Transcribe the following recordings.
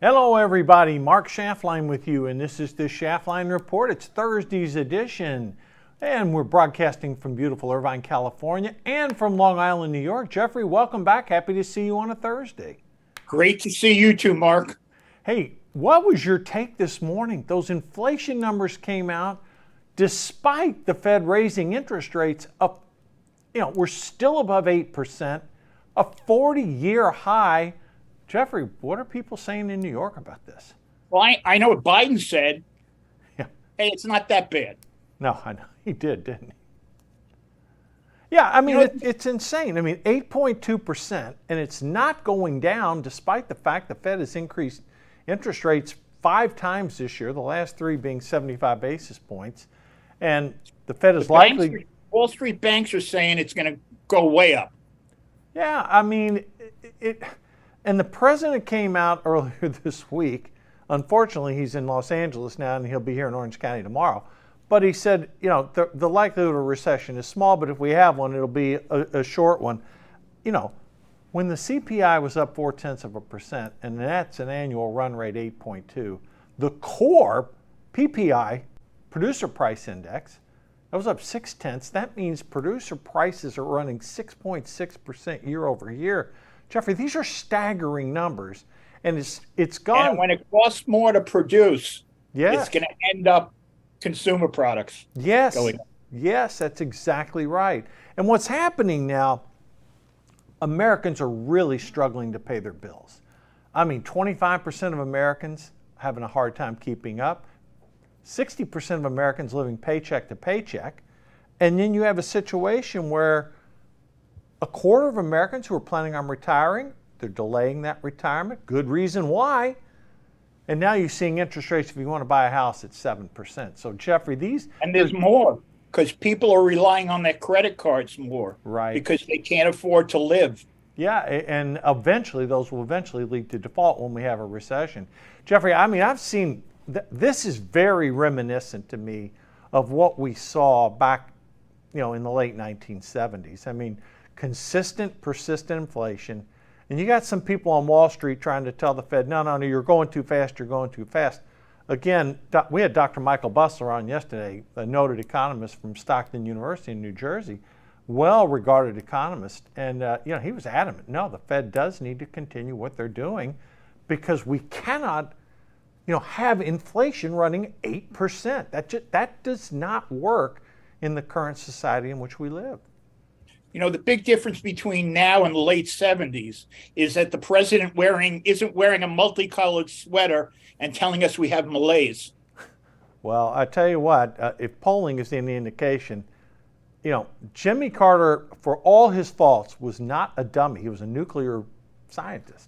Hello, everybody. Mark Schaftlein with you, and this is the Schaftlein Report. It's Thursday's edition, and we're broadcasting from beautiful Irvine, California, and from Long Island, New York. Jeffrey, welcome back. Happy to see you on a Thursday. Great to see you too, Mark. Hey, what was your take this morning? Those inflation numbers came out despite the Fed raising interest rates up. We're still above 8%, a 40-year high. Jeffrey, what are people saying in New York about this? Well, I know what Biden said. Yeah. Hey, it's not that bad. No, I know. He did, didn't he? Yeah, I mean, it's insane. I mean, 8.2%, and it's not going down despite the fact the Fed has increased interest rates 5 times this year, the last 3 being 75 basis points. And the Fed is likely... Wall Street banks are saying it's going to go way up. Yeah, I mean, and the president came out earlier this week. Unfortunately, he's in Los Angeles now, and he'll be here in Orange County tomorrow. But he said, the likelihood of a recession is small, but if we have one, it'll be a short one. When the CPI was up 0.4%, and that's an annual run rate 8.2, the core PPI, Producer Price Index, that was up 0.6. That means producer prices are running 6.6% year over year. Jeffrey, these are staggering numbers, and it's gone. And when it costs more to produce, yes, it's going to end up consumer products. Yes, going up. Yes, that's exactly right. And what's happening now, Americans are really struggling to pay their bills. I mean, 25% of Americans having a hard time keeping up. 60% of Americans living paycheck to paycheck. And then you have a situation where a quarter of Americans who are planning on retiring, they're delaying that retirement. Good reason why. And now you're seeing interest rates, if you want to buy a house, at 7%. So, Jeffrey, And there's more, because people are relying on their credit cards more. Right. Because they can't afford to live. Yeah, and eventually, those will eventually lead to default when we have a recession. Jeffrey, I mean, I've seen... This is very reminiscent to me of what we saw back, in the late 1970s. I mean, consistent, persistent inflation. And you got some people on Wall Street trying to tell the Fed, no, you're going too fast, you're going too fast. Again, we had Dr. Michael Busler on yesterday, a noted economist from Stockton University in New Jersey, well-regarded economist. And, he was adamant, no, the Fed does need to continue what they're doing because we cannot have inflation running 8%. That does not work in the current society in which we live. The big difference between now and the late 70s is that the president isn't wearing a multicolored sweater and telling us we have malaise. Well, I tell you what, if polling is any indication, Jimmy Carter, for all his faults, was not a dummy. He was a nuclear scientist.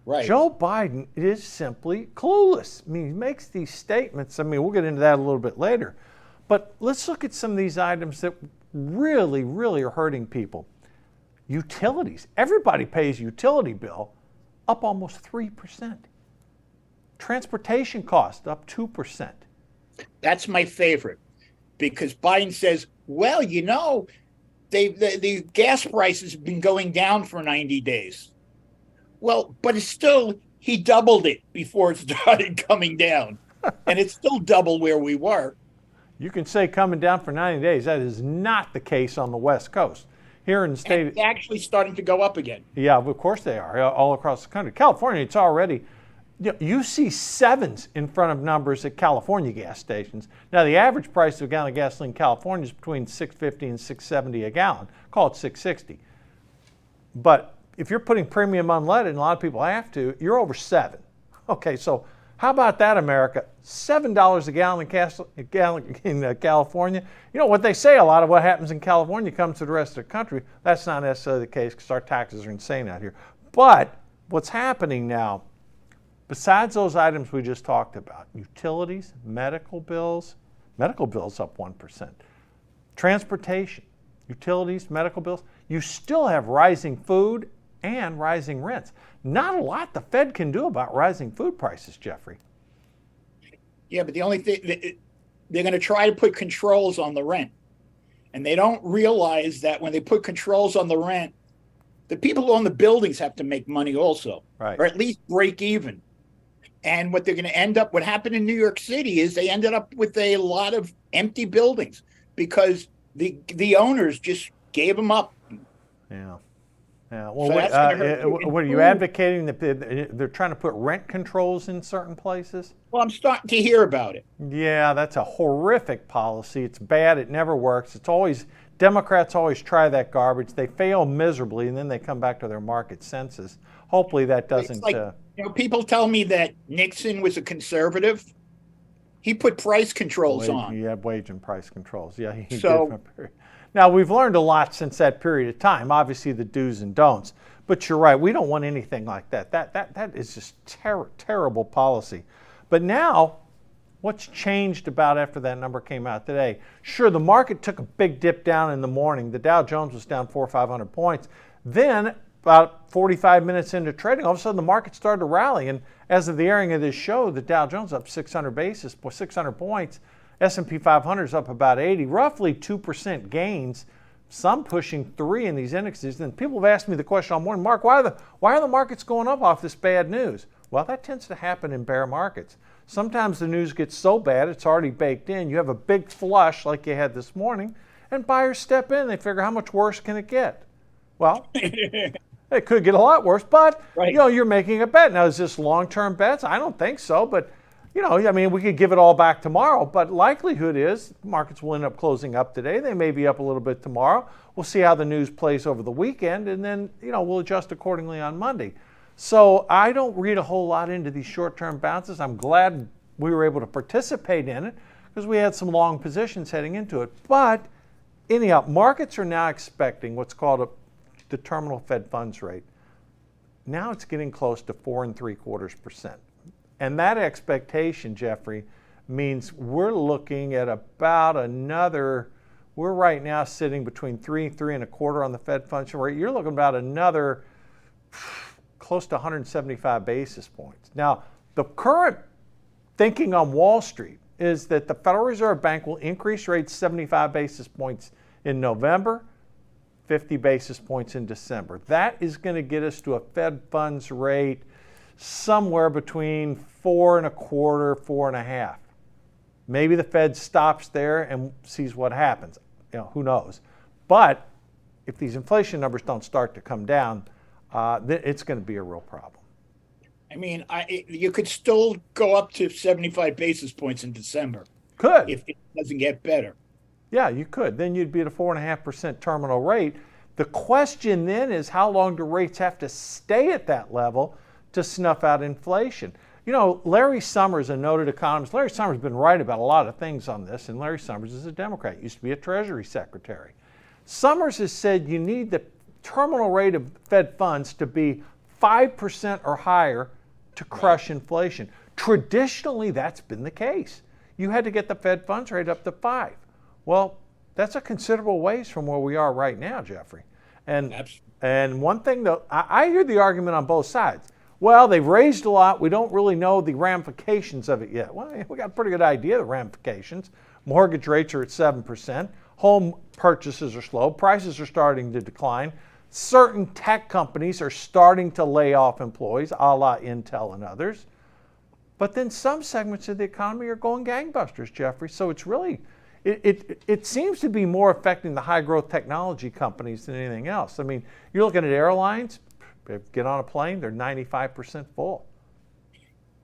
Right. Joe Biden is simply clueless. I mean, he makes these statements. I mean, we'll get into that a little bit later. But let's look at some of these items that really, really are hurting people. Utilities. Everybody pays utility bill, up almost 3%. Transportation costs up 2%. That's my favorite, because Biden says, well, the gas prices have been going down for 90 days. Well, but he doubled it before it started coming down. And it's still double where we were. You can say coming down for 90 days. That is not the case on the West Coast. Here in the state... And it's actually starting to go up again. Yeah, of course they are, all across the country. California, it's already... You see 7s in front of numbers at California gas stations. Now, the average price of a gallon of gasoline in California is between $6.50 and $6.70 a gallon. Call it $6.60. But if you're putting premium unleaded, and a lot of people have to, you're over 7. Okay, so how about that, America? $7 a gallon in California. What they say, a lot of what happens in California comes to the rest of the country. That's not necessarily the case because our taxes are insane out here. But what's happening now, besides those items we just talked about, utilities, medical bills up 1%. Transportation, utilities, medical bills, you still have rising food and rising rents. Not a lot the Fed can do about rising food prices, Jeffrey. Yeah, but the only thing, they're going to try to put controls on the rent. And they don't realize that when they put controls on the rent, the people who own the buildings have to make money also, right, or at least break even. And what they're going to end up, what happened in New York City is they ended up with a lot of empty buildings because the owners just gave them up. Yeah. Yeah. Well, So that's going to hurt you. what are you advocating that they're trying to put rent controls in certain places? Well, I'm starting to hear about it. Yeah, that's a horrific policy. It's bad. It never works. It's always Democrats always try that garbage. They fail miserably, and then they come back to their market senses. Hopefully, that doesn't. It's like, people tell me that Nixon was a conservative. He put price controls on. He had wage and price controls. Yeah, he So, did. Now, we've learned a lot since that period of time, obviously the do's and don'ts. But you're right, we don't want anything like that. That is just terrible policy. But now, what's changed about after that number came out today? Sure, the market took a big dip down in the morning. The Dow Jones was down 400 or 500 points. Then, about 45 minutes into trading, all of a sudden the market started to rally. And as of the airing of this show, the Dow Jones up 600 points. S&P 500 is up about 80, roughly 2% gains, some pushing 3 in these indexes. And people have asked me the question all morning, Mark, why are the markets going up off this bad news? Well, that tends to happen in bear markets. Sometimes the news gets so bad it's already baked in. You have a big flush like you had this morning, and buyers step in. They figure, how much worse can it get? Well, it could get a lot worse, but right. You're making a bet. Now, is this long-term bets? I don't think so, but we could give it all back tomorrow, but likelihood is markets will end up closing up today. They may be up a little bit tomorrow. We'll see how the news plays over the weekend, and then, we'll adjust accordingly on Monday. So I don't read a whole lot into these short-term bounces. I'm glad we were able to participate in it because we had some long positions heading into it. But anyhow, markets are now expecting what's called the terminal Fed funds rate. Now it's getting close to 4.75%. And that expectation, Jeffrey, means we're looking at about we're right now sitting between 3 and 3.25 on the Fed funds rate. You're looking about another close to 175 basis points. Now, the current thinking on Wall Street is that the Federal Reserve Bank will increase rates 75 basis points in November, 50 basis points in December. That is going to get us to a Fed funds rate somewhere between 4.25, 4.5. Maybe the Fed stops there and sees what happens. Who knows? But if these inflation numbers don't start to come down, then it's going to be a real problem. I mean, you could still go up to 75 basis points in December. Could. If it doesn't get better. Yeah, you could. Then you'd be at a 4.5% terminal rate. The question then is, how long do rates have to stay at that level to snuff out inflation? Larry Summers, a noted economist, Larry Summers has been right about a lot of things on this, and Larry Summers is a Democrat, used to be a Treasury Secretary. Summers has said you need the terminal rate of Fed funds to be 5% or higher to crush inflation. Traditionally, that's been the case. You had to get the Fed funds rate up to 5. Well, that's a considerable ways from where we are right now, Jeffrey. And one thing, though, I hear the argument on both sides. Well, they've raised a lot. We don't really know the ramifications of it yet. Well, we got a pretty good idea of the ramifications. Mortgage rates are at 7%. Home purchases are slow. Prices are starting to decline. Certain tech companies are starting to lay off employees, a la Intel and others. But then some segments of the economy are going gangbusters, Jeffrey. So it's really, it seems to be more affecting the high growth technology companies than anything else. I mean, you're looking at airlines, get on a plane, they're 95% full.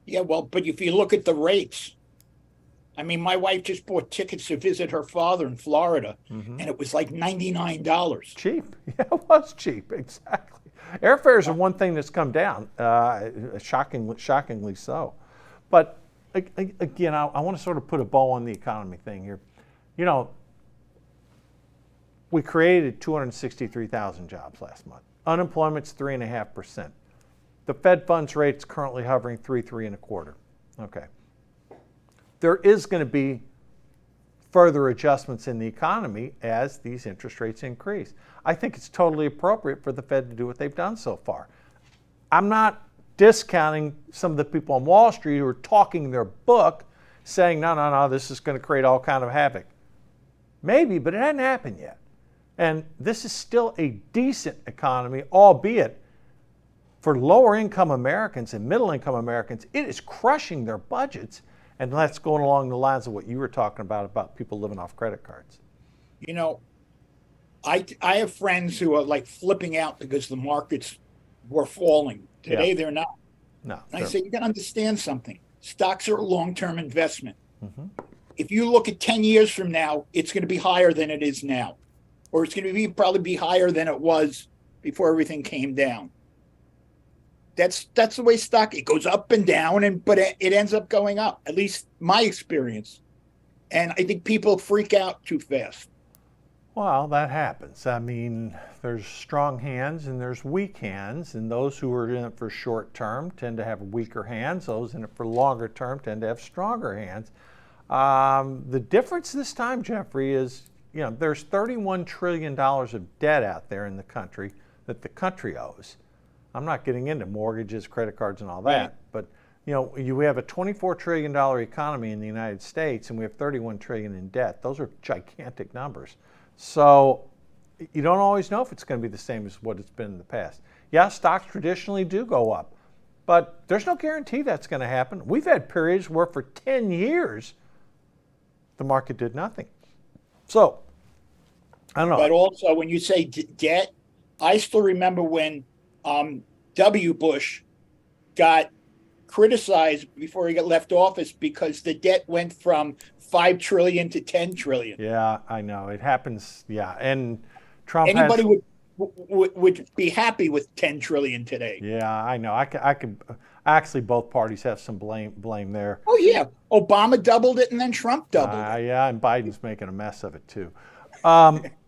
Yeah, well, but if you look at the rates, I mean, my wife just bought tickets to visit her father in Florida, and it was like $99. Cheap. Yeah, it was cheap, exactly. Airfares are one thing that's come down, shockingly so. But again, I want to sort of put a bow on the economy thing here. We created 263,000 jobs last month. Unemployment's 3.5%. The Fed funds rate's currently hovering 3.25. Okay. There is going to be further adjustments in the economy as these interest rates increase. I think it's totally appropriate for the Fed to do what they've done so far. I'm not discounting some of the people on Wall Street who are talking their book, saying, no, this is going to create all kind of havoc. Maybe, but it hasn't happened yet. And this is still a decent economy, albeit for lower income Americans and middle income Americans, it is crushing their budgets. And that's going along the lines of what you were talking about people living off credit cards. You know, I have friends who are like flipping out because the markets were falling. Today, they're not. No. And I say, you got to understand something. Stocks are a long-term investment. Mm-hmm. If you look at 10 years from now, it's going to be higher than it is now. Or it's going to probably be higher than it was before everything came down. That's the way stock, it goes up and down, but it ends up going up, at least my experience. And I think people freak out too fast. Well, that happens. I mean, there's strong hands and there's weak hands, and those who are in it for short term tend to have weaker hands. Those in it for longer term tend to have stronger hands. The difference this time, Jeffrey, is there's $31 trillion of debt out there in the country that the country owes. I'm not getting into mortgages, credit cards, and all that, Right. but we have a $24 trillion economy in the United States, and we have $31 trillion in debt. Those are gigantic numbers. So you don't always know if it's going to be the same as what it's been in the past. Yeah, stocks traditionally do go up, but there's no guarantee that's going to happen. We've had periods where for 10 years, the market did nothing. So, I don't know. But also, when you say debt, I still remember when W. Bush got criticized before he got left office because the debt went from 5 trillion to 10 trillion. Yeah, I know. It happens. Yeah. And Trump Anybody would be happy with 10 trillion today. Yeah, I know. I can actually, both parties have some blame there. Oh, yeah. Obama doubled it and then Trump doubled it. Yeah, and Biden's making a mess of it too.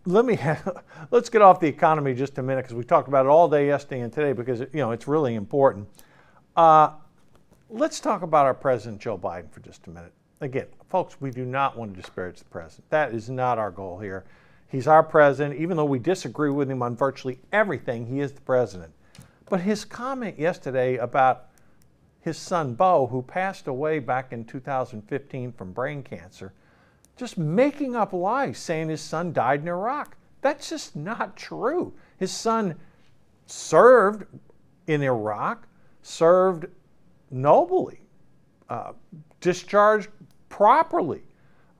Let's get off the economy just a minute because we talked about it all day yesterday and today because it's really important. Let's talk about our President Joe Biden for just a minute. Again, folks, we do not want to disparage the president. That is not our goal here. He's our president. Even though we disagree with him on virtually everything, he is the president. But his comment yesterday about his son Beau, who passed away back in 2015 from brain cancer, just making up lies, saying his son died in Iraq. That's just not true. His son served in Iraq, served nobly, discharged properly,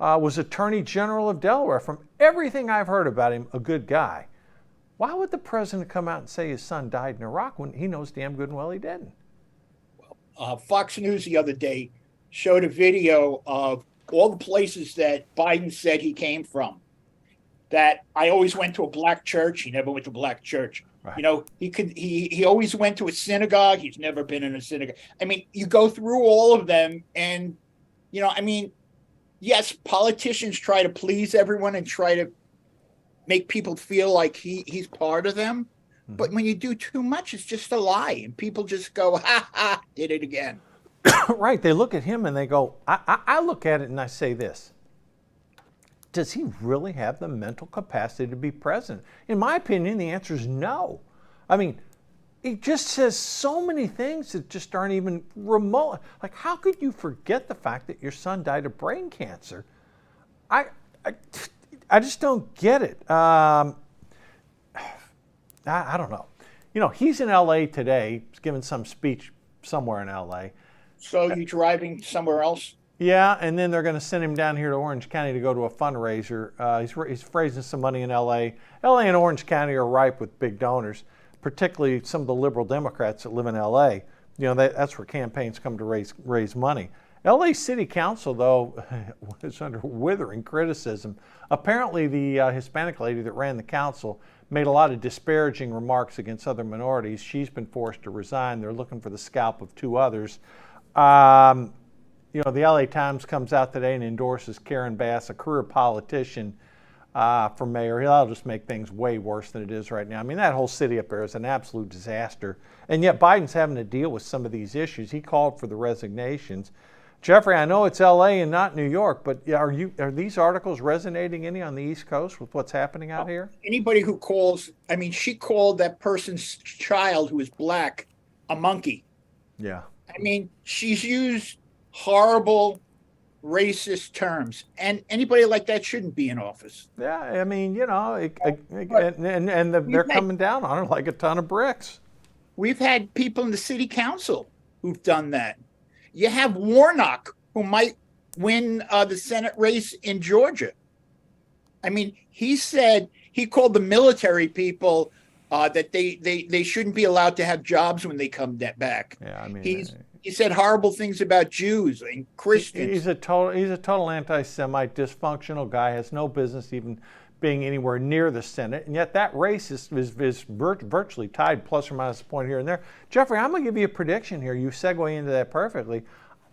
was Attorney General of Delaware. From everything I've heard about him, a good guy. Why would the president come out and say his son died in Iraq when he knows damn good and well he didn't? Fox News the other day showed a video of all the places that Biden said he came from. That I always went to a black church. He never went to a black church. Right. He always went to a synagogue. He's never been in a synagogue. I mean, you go through all of them and, yes, politicians try to please everyone and try to make people feel like he's part of them. Mm-hmm. But when you do too much, it's just a lie. And people just go, ha, ha, did it again. Right. They look at him and they go, I look at it and I say this. Does he really have the mental capacity to be president? In my opinion, the answer is no. I mean, he just says so many things that just aren't even remote. Like, how could you forget the fact that your son died of brain cancer? I just don't get it. I don't know. He's in L.A. today. He's giving some speech somewhere in L.A. So you driving somewhere else? Yeah, and then they're going to send him down here to Orange County to go to a fundraiser. He's raising some money in L.A. L.A. and Orange County are ripe with big donors, particularly some of the liberal Democrats that live in L.A. That's where campaigns come to raise money. L.A. City Council, though, is under withering criticism. Apparently, the Hispanic lady that ran the council made a lot of disparaging remarks against other minorities. She's been forced to resign. They're looking for the scalp of 2 others. The LA Times comes out today and endorses Karen Bass, a career politician, for mayor. That'll just make things way worse than it is right now. I mean, that whole city up there is an absolute disaster. And yet Biden's having to deal with some of these issues. He called for the resignations. Jeffrey, I know it's LA and not New York, but are these articles resonating any on the East Coast with what's happening out here? Anybody who calls, she called that person's child who is black a monkey. Yeah. She's used horrible racist terms, and anybody like that shouldn't be in office. Yeah, they're coming down on her like a ton of bricks. We've had people in the city council who've done that. You have Warnock, who might win the Senate race in Georgia. I mean, he called the military people that they shouldn't be allowed to have jobs when they come back. Yeah, I mean, he said horrible things about Jews and Christians. He's a total anti-Semite, dysfunctional guy. Has no business even being anywhere near the Senate, and yet that race is virtually tied, plus or minus a point here and there. Jeffrey, I'm going to give you a prediction here. You segue into that perfectly.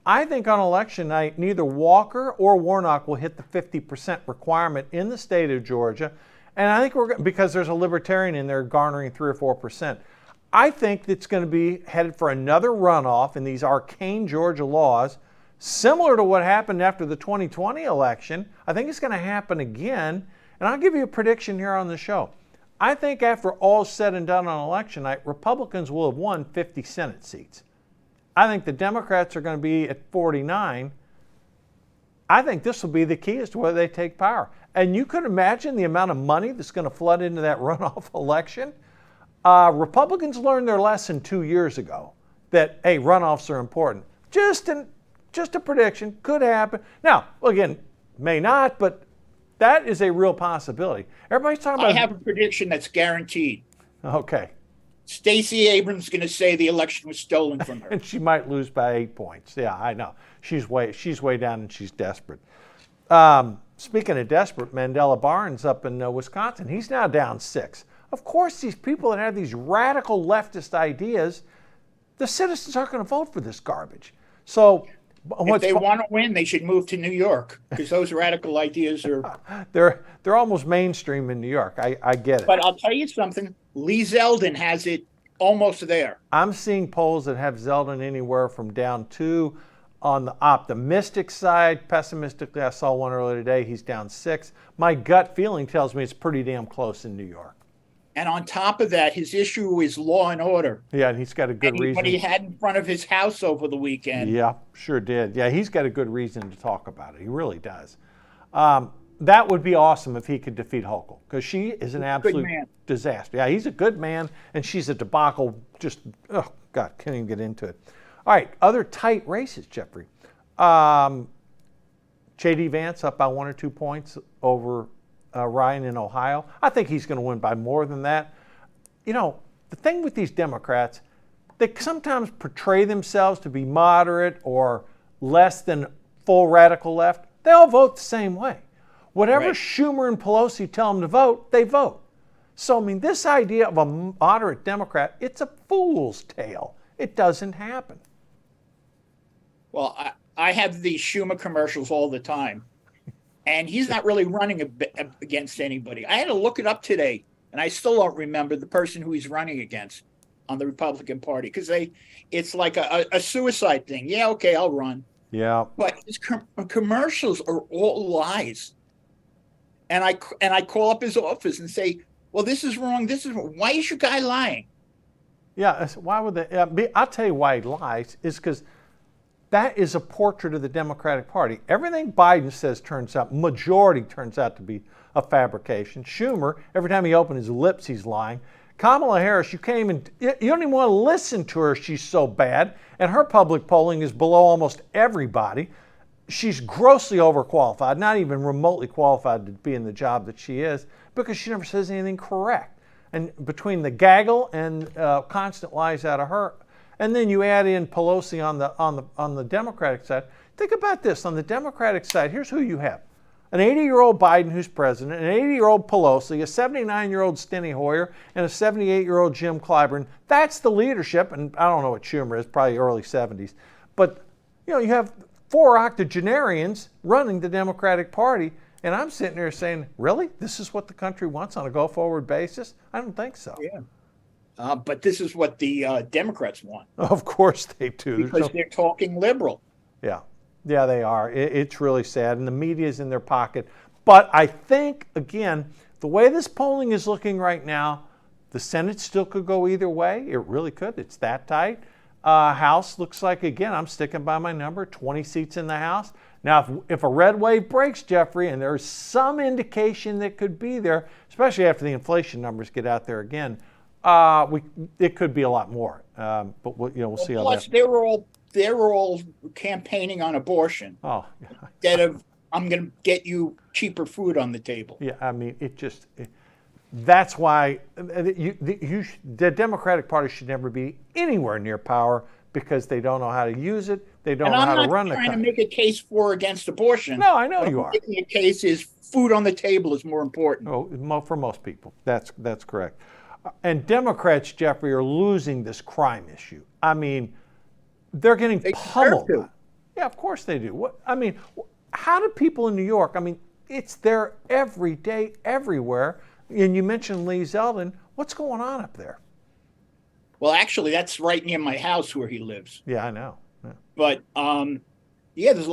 I think on election night, neither Walker or Warnock will hit the 50% requirement in the state of Georgia, and I think because there's a libertarian in there garnering 3 or 4%. I think it's going to be headed for another runoff in these arcane Georgia laws, similar to what happened after the 2020 election. I think it's going to happen again. And I'll give you a prediction here on the show. I think after all's said and done on election night, Republicans will have won 50 Senate seats. I think the Democrats are going to be at 49. I think this will be the key as to whether they take power. And you could imagine the amount of money that's going to flood into that runoff election. Republicans learned their lesson 2 years ago that, hey, runoffs are important. Just a prediction. Could happen. Now, again, may not, but that is a real possibility. Everybody's talking about. I have a prediction that's guaranteed. Okay. Stacey Abrams is going to say the election was stolen from her. And she might lose by 8 points. Yeah, I know. She's way down and she's desperate. Speaking of desperate, Mandela Barnes up in Wisconsin, he's now down 6. Of course, these people that have these radical leftist ideas, the citizens aren't going to vote for this garbage. So. If they want to win, they should move to New York because those radical ideas are. They're almost mainstream in New York. I get it. But I'll tell you something. Lee Zeldin has it almost there. I'm seeing polls that have Zeldin anywhere from down 2 on the optimistic side. Pessimistically, I saw one earlier today. He's down 6. My gut feeling tells me it's pretty damn close in New York. And on top of that, his issue is law and order. Yeah, and he's got a good reason. What he had in front of his house over the weekend. Yeah, sure did. Yeah, he's got a good reason to talk about it. He really does. That would be awesome if he could defeat Hochul, because she is an absolute disaster. Yeah, he's a good man, and she's a debacle. Just, oh, God, can't even get into it. All right, other tight races, Jeffrey. J.D. Vance up by 1 or 2 points over Ryan in Ohio. I think he's going to win by more than that. You know, the thing with these Democrats, they sometimes portray themselves to be moderate or less than full radical left. They all vote the same way. Whatever Schumer and Pelosi tell them to vote, they vote. So, I mean, this idea of a moderate Democrat, it's a fool's tale. It doesn't happen. Well, I have these Schumer commercials all the time. And he's not really running against anybody. I had to look it up today, and I still don't remember the person who he's running against on the Republican Party, because it's like a suicide thing. Yeah, okay, I'll run. Yeah. But his commercials are all lies. And I call up his office and say, well, this is wrong. This is wrong. Why is your guy lying? Yeah, why would they? I'll tell you why he lies, is because that is a portrait of the Democratic Party. Everything Biden says majority turns out to be a fabrication. Schumer, every time he opens his lips, he's lying. Kamala Harris, you don't even want to listen to her. She's so bad. And her public polling is below almost everybody. She's grossly overqualified, not even remotely qualified to be in the job that she is, because she never says anything correct. And between the gaggle and constant lies out of her, and then you add in Pelosi on the Democratic side. Think about this. On the Democratic side, here's who you have. An 80-year-old Biden who's president, an 80-year-old Pelosi, a 79-year-old Steny Hoyer, and a 78-year-old Jim Clyburn. That's the leadership, and I don't know what Schumer is, probably early 70s. But, you have 4 octogenarians running the Democratic Party, and I'm sitting there saying, really? This is what the country wants on a go-forward basis? I don't think so. Yeah. But this is what the Democrats want. Of course they do. Because they're talking liberal. Yeah. Yeah, they are. It's really sad, and the media is in their pocket. But I think, again, the way this polling is looking right now, the Senate still could go either way. It really could. It's that tight. House looks like, again, I'm sticking by my number, 20 seats in the House. Now, if a red wave breaks, Jeffrey, and there's some indication that could be there, especially after the inflation numbers get out there again, It could be a lot more, but we'll see how Plus, that. they were all campaigning on abortion Oh, instead of I'm going to get you cheaper food on the table. yeah. I mean, that's why the Democratic Party should never be anywhere near power because they don't know how to use it. They don't And know I'm how to not run the trying to country. make a case for or against abortion. No, I know What you I'm are. making a case is food on the table is more important. Oh, for most people, that's correct. And Democrats, Jeffrey, are losing this crime issue. I mean, they're getting They deserve pummeled. to. Yeah, of course they do. How do people in New York? I mean, it's there every day, everywhere. And you mentioned Lee Zeldin. What's going on up there? Well, actually, that's right near my house where he lives. Yeah, I know. Yeah. But yeah, there's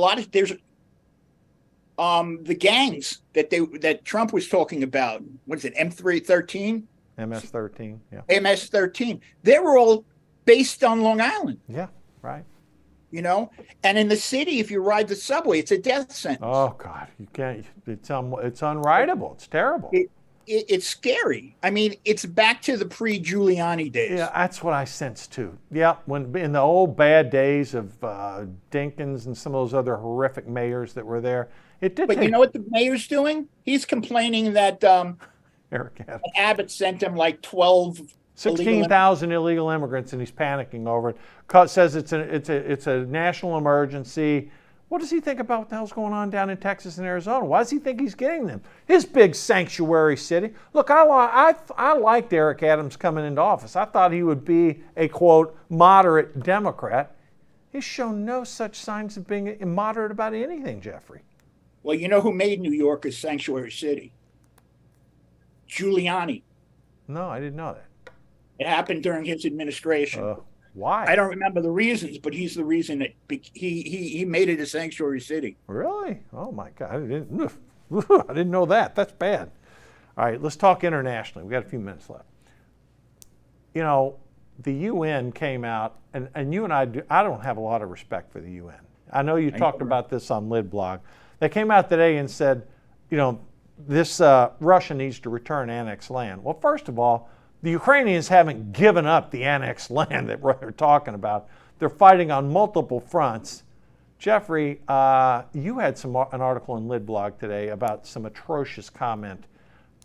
the gangs that Trump was talking about. What is it? M313, MS-13. Yeah. MS-13. They were all based on Long Island. Yeah. Right. And in the city, if you ride the subway, it's a death sentence. Oh God, you can't. It's unwritable. It's terrible. It's scary. I mean, it's back to the pre-Giuliani days. Yeah, that's what I sense too. Yeah, when in the old bad days of Dinkins and some of those other horrific mayors that were there, it did. But you know what the mayor's doing? He's complaining that Eric Adams. Abbott sent him like 12 16,000 illegal immigrants, and he's panicking over it. Says it's a national emergency. What does he think about what the hell's going on down in Texas and Arizona? Why does he think he's getting them? His big sanctuary city. Look, I liked Eric Adams coming into office. I thought he would be a, quote, moderate Democrat. He's shown no such signs of being moderate about anything, Jeffrey. Well, you know who made New York a sanctuary city? Giuliani. No, I didn't know that. It happened during his administration. Why? I don't remember the reasons, but he's the reason that he made it a sanctuary city. Really? Oh my God! I didn't know that. That's bad. All right, let's talk internationally. We got a few minutes left. The UN came out, and you and I don't have a lot of respect for the UN. I know you talked about this on Lidblog. They came out today and said, this Russia needs to return annexed land. Well, first of all, the Ukrainians haven't given up the annexed land that they're talking about. They're fighting on multiple fronts. Jeffrey, you had an article in Lidblog today about some atrocious comment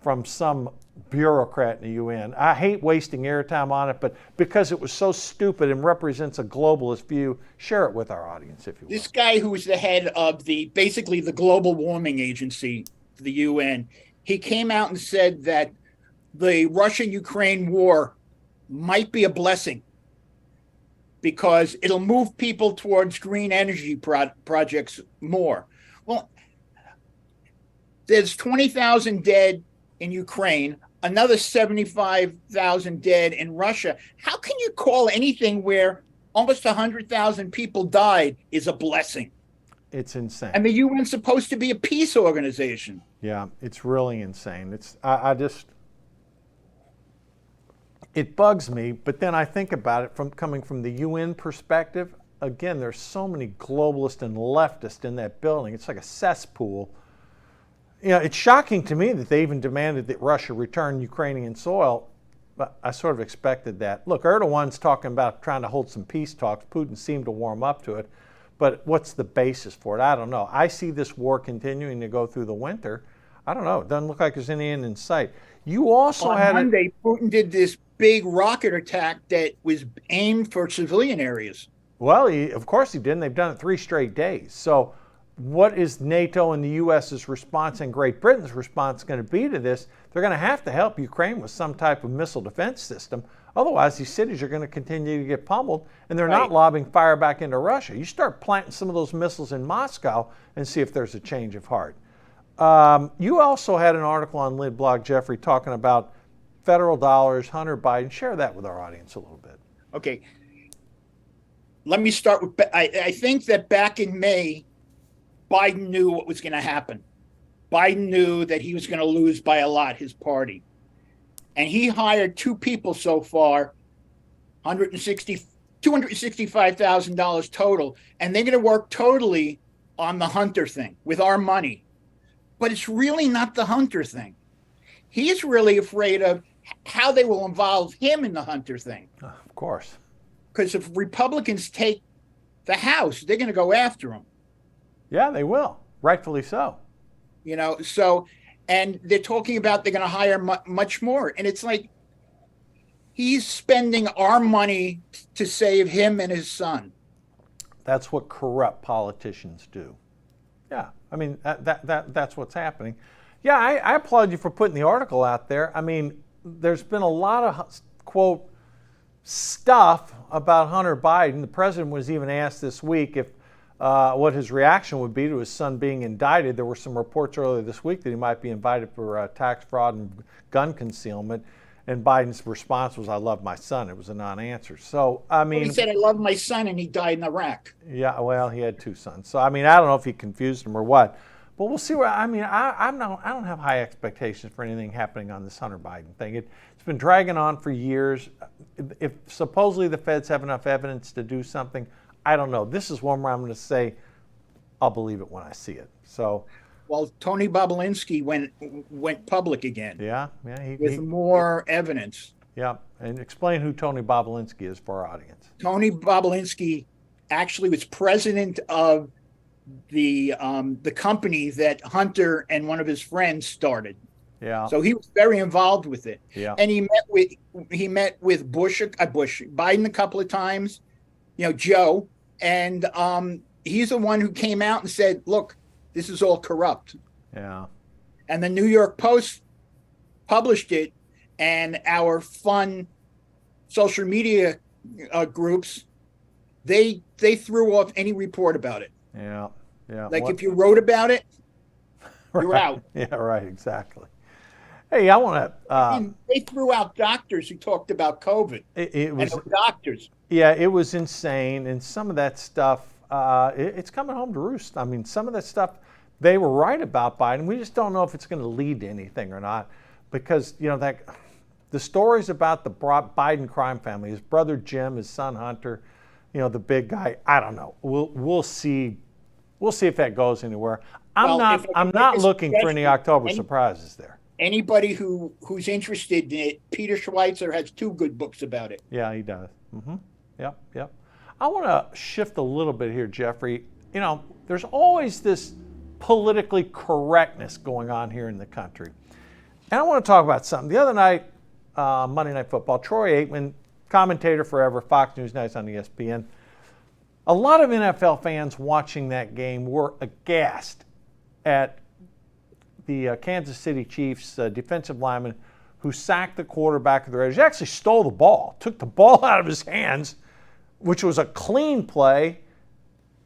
from some bureaucrat in the UN. I hate wasting airtime on it, but because it was so stupid and represents a globalist view, share it with our audience, if you will. This guy who was the head of basically the global warming agency, the UN, he came out and said that the Russia-Ukraine war might be a blessing because it'll move people towards green energy projects more. Well, there's 20,000 dead in Ukraine, another 75,000 dead in Russia. How can you call anything where almost 100,000 people died is a blessing? It's insane. And the UN's supposed to be a peace organization. Yeah, it's really insane. It bugs me, but then I think about it coming from the UN perspective. Again, there's so many globalists and leftists in that building. It's like a cesspool. It's shocking to me that they even demanded that Russia return Ukrainian soil, but I sort of expected that. Look, Erdogan's talking about trying to hold some peace talks. Putin seemed to warm up to it, but what's the basis for it? I don't know. I see this war continuing to go through the winter. I don't know. It doesn't look like there's any end in sight. You also on Monday, Putin did this big rocket attack that was aimed for civilian areas. Well, of course he did, and they've done it 3 straight days. So what is NATO and the U.S.'s response and Great Britain's response going to be to this? They're going to have to help Ukraine with some type of missile defense system. Otherwise, these cities are going to continue to get pummeled, and they're not lobbing fire back into Russia. You start planting some of those missiles in Moscow and see if there's a change of heart. You also had an article on Lidblog, Jeffrey, talking about federal dollars, Hunter Biden. Share that with our audience a little bit. Okay. Let me start with, I think that back in May, Biden knew what was going to happen. Biden knew that he was going to lose by a lot, his party. And he hired 2 people so far, $265,000 total. And they're going to work totally on the Hunter thing with our money. But it's really not the Hunter thing. He's really afraid of how they will involve him in the Hunter thing. Of course. Because if Republicans take the House, they're going to go after him. Yeah, they will. Rightfully so. So, and they're talking about they're going to hire much more. And it's like, he's spending our money to save him and his son. That's what corrupt politicians do. Yeah, I mean, that's what's happening. Yeah, I applaud you for putting the article out there. I mean, there's been a lot of, quote, stuff about Hunter Biden. The president was even asked this week if what his reaction would be to his son being indicted. There were some reports earlier this week that he might be indicted for tax fraud and gun concealment. And Biden's response was, "I love my son." It was a non-answer. So, I mean, he said, "I love my son," and he died in Iraq. Yeah, well, he had 2 sons. So, I mean, I don't know if he confused them or what. But we'll see. I don't have high expectations for anything happening on this Hunter Biden thing. It's been dragging on for years. If supposedly the feds have enough evidence to do something, I don't know. This is one where I'm going to say, I'll believe it when I see it. So, well, Tony Bobolinski went public again. Yeah, with more evidence. Yeah, and explain who Tony Bobolinski is for our audience. Tony Bobolinski actually was president of the company that Hunter and one of his friends started. Yeah. So he was very involved with it. Yeah. And he met with Biden a couple of times, Joe, and he's the one who came out and said, "Look, this is all corrupt." Yeah. And the New York Post published it, and our fun social media groups, they threw off any report about it. Yeah. Yeah. Like if you wrote about it, you're out. Yeah, right, exactly. Hey, I want to... they threw out doctors who talked about COVID. It was doctors. Yeah, it was insane. And some of that stuff, it's coming home to roost. I mean, some of that stuff they were right about Biden. We just don't know if it's going to lead to anything or not. Because, the stories about the Biden crime family, his brother Jim, his son Hunter, the big guy, I don't know. We'll see. We'll see if that goes anywhere. I'm not looking for any October surprises there. Anybody who's interested in it, Peter Schweitzer has 2 good books about it. Yeah, he does. Mm-hmm. Yep. I want to shift a little bit here, Jeffrey. There's always this politically correctness going on here in the country. And I want to talk about something. The other night, Monday Night Football, Troy Aikman, commentator forever, Fox News Nights on ESPN. A lot of NFL fans watching that game were aghast at the Kansas City Chiefs defensive lineman who sacked the quarterback of the Raiders. He actually stole the ball, took the ball out of his hands, which was a clean play,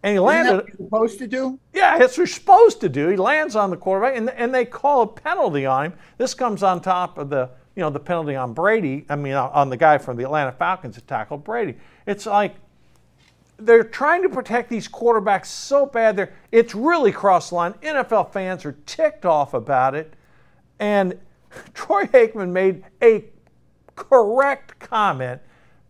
and he landed. Isn't that what you're supposed to do? Yeah, that's what you're supposed to do. He lands on the quarterback, and they call a penalty on him. This comes on top of the penalty on Brady. I mean, on the guy from the Atlanta Falcons that tackled Brady. It's like they're trying to protect these quarterbacks so bad. It's really crossed the line. NFL fans are ticked off about it. And Troy Aikman made a correct comment,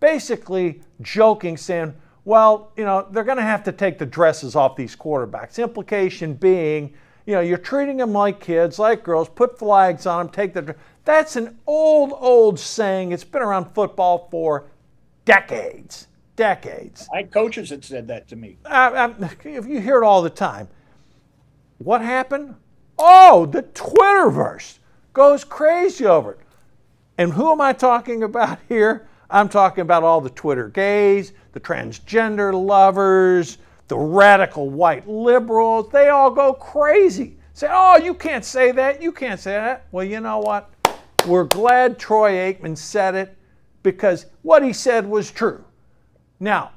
basically joking, saying, well, they're going to have to take the dresses off these quarterbacks. Implication being, you're treating them like kids, like girls, put flags on them, take the... That's an old saying. It's been around football for decades. My coaches had said that to me. If you hear it all the time. What happened? Oh, the Twitterverse goes crazy over it. And who am I talking about here? I'm talking about all the Twitter gays, the transgender lovers, the radical white liberals. They all go crazy. Say, oh, you can't say that. You can't say that. Well, you know what? We're glad Troy Aikman said it because what he said was true. Now,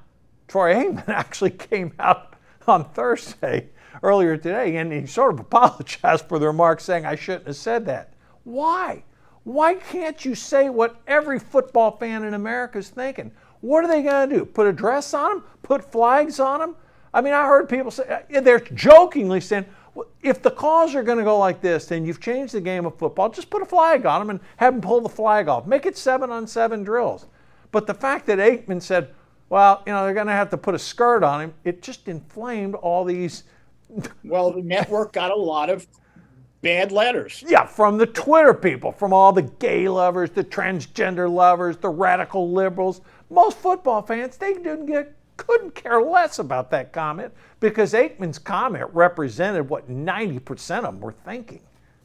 Troy Aikman actually came out on Thursday, earlier today, and he sort of apologized for the remarks saying, I shouldn't have said that. Why? Why can't you say what every football fan in America is thinking? What are they going to do? Put a dress on them? Put flags on them? I mean, I heard people say, they're jokingly saying, well, if the calls are going to go like this, then you've changed the game of football. Just put a flag on them and have them pull the flag off. Make it 7-on-7 drills. But the fact that Aikman said, well, they're going to have to put a skirt on him, it just inflamed all these. Well, the network got a lot of bad letters. Yeah, from the Twitter people, from all the gay lovers, the transgender lovers, the radical liberals. Most football fans, they couldn't care less about that comment because Aikman's comment represented what 90% of them were thinking.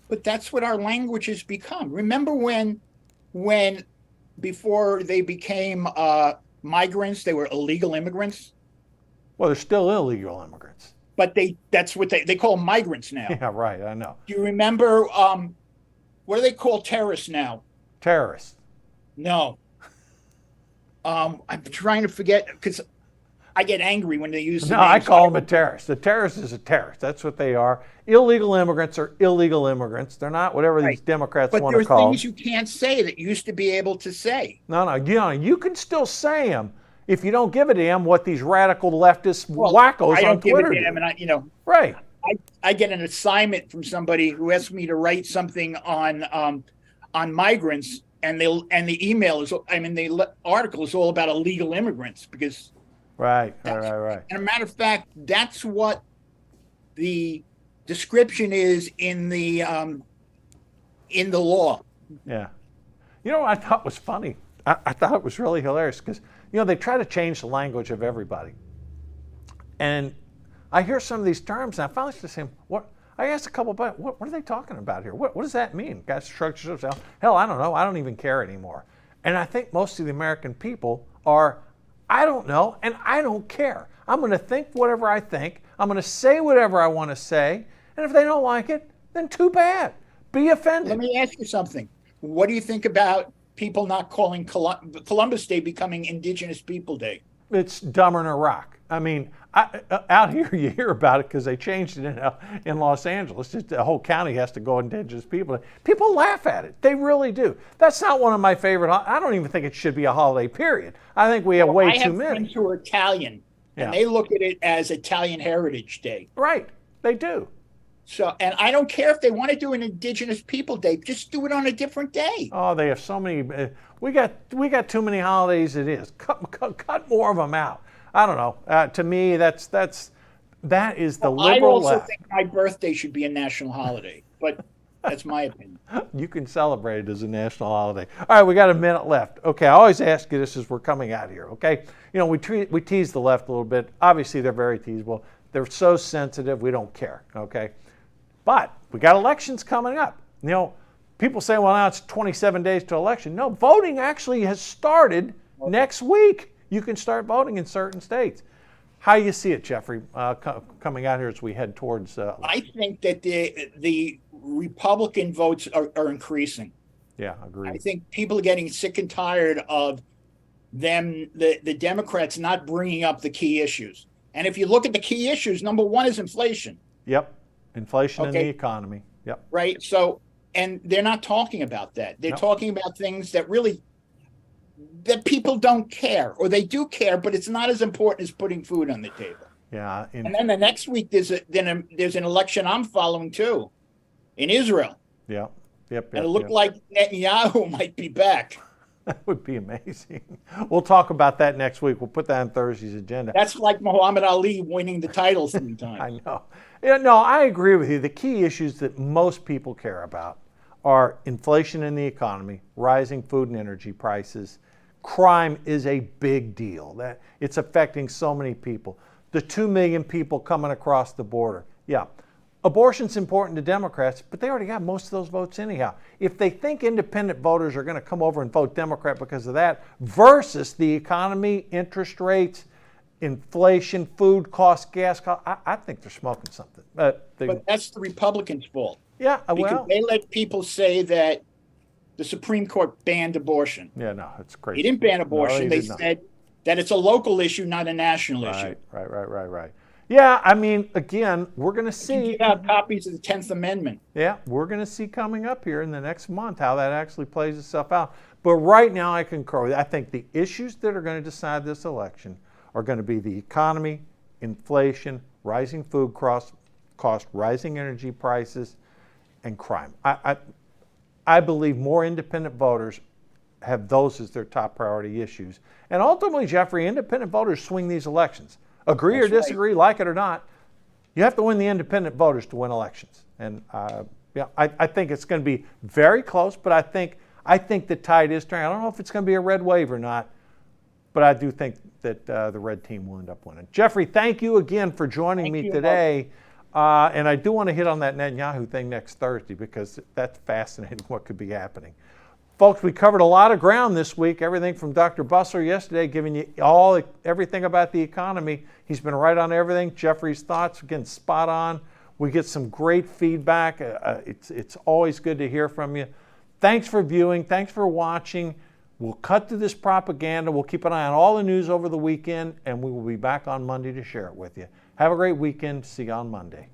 But that's what our language has become. Remember when before they became migrants, they were illegal immigrants? Well, they're still illegal immigrants. But that's what they call them migrants now. Yeah, right, I know. Do you remember, what do they call terrorists now? Terrorists. No. I'm trying to forget because I get angry when they use the No, I names. call them a terrorist. A terrorist is a terrorist. That's what they are. Illegal immigrants are illegal immigrants. They're not whatever these Democrats But want there to are call things them. you can't say that you used to be able to say. No, you can still say them if you don't give a damn what these radical leftist wackos I on don't give Twitter a damn, do. and Right. I get an assignment from somebody who asks me to write something on migrants, and the email is, the article is all about illegal immigrants because. Right. And a matter of fact, that's what the description is in the law. Yeah. You know what I thought was funny? I thought it was really hilarious because, they try to change the language of everybody. And I hear some of these terms, and I finally started saying, I asked a couple about, what are they talking about here? What does that mean? Guys shrugged their shoulders. Hell, I don't know. I don't even care anymore. And I think most of the American people are, I don't know, and I don't care. I'm going to think whatever I think. I'm going to say whatever I want to say. And if they don't like it, then too bad. Be offended. Let me ask you something. What do you think about people not calling Columbus Day becoming Indigenous People Day? It's dumber than a rock. I mean, out here you hear about it because they changed it in Los Angeles. Just the whole county has to go Indigenous People Day. People laugh at it. They really do. That's not one of my favorite. I don't even think it should be a holiday, period. I think we have way too many. I have friends who are Italian, and they look at it as Italian Heritage Day. Right. They do. So, and I don't care if they want to do an Indigenous People Day. Just do it on a different day. Oh, they have so many. We got too many holidays. It is. Cut more of them out. I don't know. To me, that is the liberal I also left. think my birthday should be a national holiday, but that's my opinion. You can celebrate it as a national holiday. All right, we got a minute left. Okay, I always ask you this as we're coming out here. Okay, we tease the left a little bit. Obviously, they're very teasable. They're so sensitive. We don't care. Okay, but we got elections coming up. People say, well, now it's 27 days to election. No, voting actually has started next week. You can start voting in certain states. How do you see it, Jeffrey, coming out here as we head towards? I think that the Republican votes are increasing. Yeah, agreed. I think people are getting sick and tired of them, the Democrats not bringing up the key issues. And if you look at the key issues, number one is inflation. Yep, inflation in the economy. Yep. Right. So, and they're not talking about that. They're talking about things that people don't care, or they do care, but it's not as important as putting food on the table. Yeah. And then the next week there's an election I'm following too, in Israel. Yeah. Yep. And it looked like Netanyahu might be back. That would be amazing. We'll talk about that next week. We'll put that on Thursday's agenda. That's like Muhammad Ali winning the title sometimes. I know. Yeah, no, I agree with you. The key issues that most people care about are inflation in the economy, rising food and energy prices. Crime is a big deal. It's affecting so many people. The 2 million people coming across the border. Yeah. Abortion's important to Democrats, but they already got most of those votes anyhow. If they think independent voters are going to come over and vote Democrat because of that, versus the economy, interest rates, inflation, food costs, gas costs, I think they're smoking something. But that's the Republicans' fault. Yeah, because they let people say that the Supreme Court banned abortion. Yeah, no, it's crazy. They didn't ban abortion. No, they said that it's a local issue, not a national issue. Right. Yeah, I mean, again, we're going to see. You give out copies of the 10th Amendment. Yeah, we're going to see coming up here in the next month how that actually plays itself out. But right now, I concur with you. I think the issues that are going to decide this election are going to be the economy, inflation, rising food costs, rising energy prices, and crime. I believe more independent voters have those as their top priority issues. And ultimately, Jeffrey, independent voters swing these elections. Agree or disagree, like it or not, you have to win the independent voters to win elections. And Yeah, I think it's going to be very close, but I think the tide is turning. I don't know if it's going to be a red wave or not, but I do think that the red team will end up winning. Jeffrey, thank you again for joining me today. And I do want to hit on that Netanyahu thing next Thursday because that's fascinating what could be happening. Folks, we covered a lot of ground this week, everything from Dr. Bussler yesterday, giving you everything about the economy. He's been right on everything. Jeffrey's thoughts, again, spot on. We get some great feedback. It's always good to hear from you. Thanks for viewing. Thanks for watching. We'll cut to this propaganda. We'll keep an eye on all the news over the weekend, and we will be back on Monday to share it with you. Have a great weekend. See you on Monday.